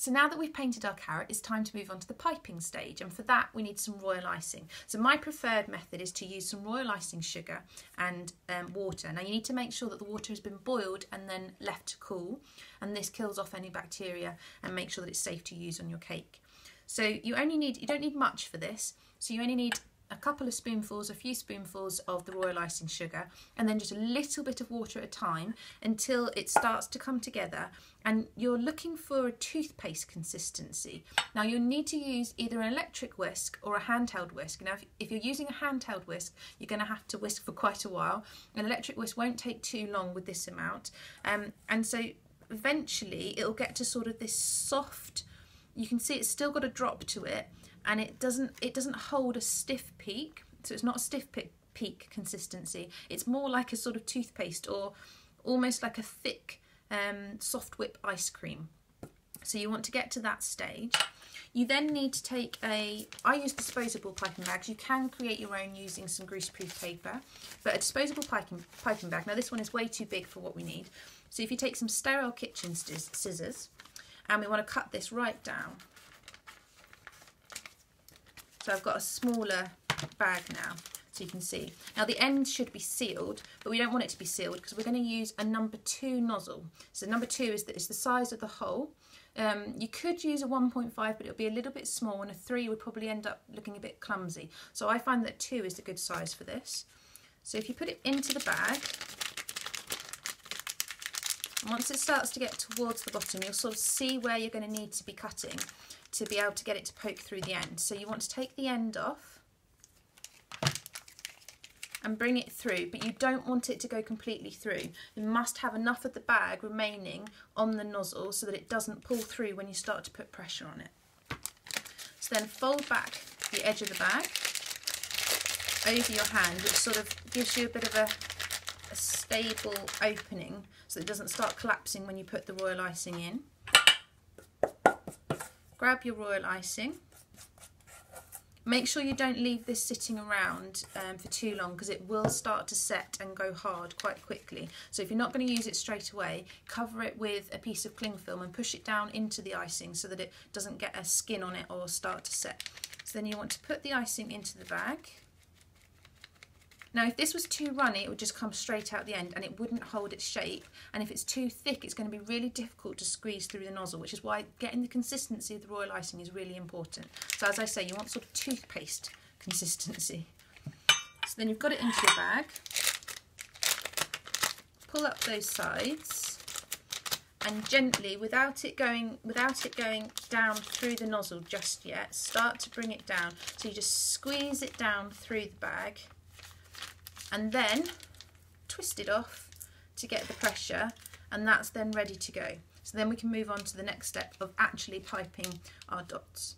So now that we've painted our carrot, it's time to move on to the piping stage, and for that we need some royal icing. So my preferred method is to use some royal icing sugar and water. Now you need to make sure that the water has been boiled and then left to cool, and this kills off any bacteria and make sure that it's safe to use on your cake. So you don't need much for this, so you only need a couple of spoonfuls, a few spoonfuls of the royal icing sugar, and then just a little bit of water at a time until it starts to come together, and you're looking for a toothpaste consistency. Now you'll need to use either an electric whisk or a handheld whisk. Now if you're using a handheld whisk, you're going to have to whisk for quite a while. An electric whisk won't take too long with this amount, and so eventually it'll get to sort of this soft, you can see it's still got a drop to it, and it doesn't hold a stiff peak, so it's not a stiff peak consistency. It's more like a sort of toothpaste, or almost like a thick soft whip ice cream. So you want to get to that stage. You then need to take I use disposable piping bags. You can create your own using some greaseproof paper, but a disposable piping bag. Now this one is way too big for what we need. So if you take some sterile kitchen scissors, and we want to cut this right down. So I've got a smaller bag now, so you can see. Now the end should be sealed, but we don't want it to be sealed because we're going to use a number 2 nozzle. So number 2 is the size of the hole. You could use a 1.5, but it'll be a little bit small, and a 3 would probably end up looking a bit clumsy. So I find that 2 is a good size for this. So if you put it into the bag, and once it starts to get towards the bottom, you'll sort of see where you're going to need to be cutting to be able to get it to poke through the end. So you want to take the end off and bring it through, but you don't want it to go completely through. You must have enough of the bag remaining on the nozzle so that it doesn't pull through when you start to put pressure on it. So then fold back the edge of the bag over your hand, which sort of gives you a bit of a stable opening so it doesn't start collapsing when you put the royal icing in. Grab your royal icing. Make sure you don't leave this sitting around for too long, because it will start to set and go hard quite quickly. So if you're not going to use it straight away, cover it with a piece of cling film and push it down into the icing so that it doesn't get a skin on it or start to set. So then you want to put the icing into the bag. Now if this was too runny, it would just come straight out the end and it wouldn't hold its shape, and if it's too thick it's going to be really difficult to squeeze through the nozzle, which is why getting the consistency of the royal icing is really important. So as I say, you want sort of toothpaste consistency. So then you've got it into your bag, pull up those sides, and gently, without it going down through the nozzle just yet, start to bring it down. So you just squeeze it down through the bag, and then twist it off to get the pressure, and that's then ready to go. So then we can move on to the next step of actually piping our dots.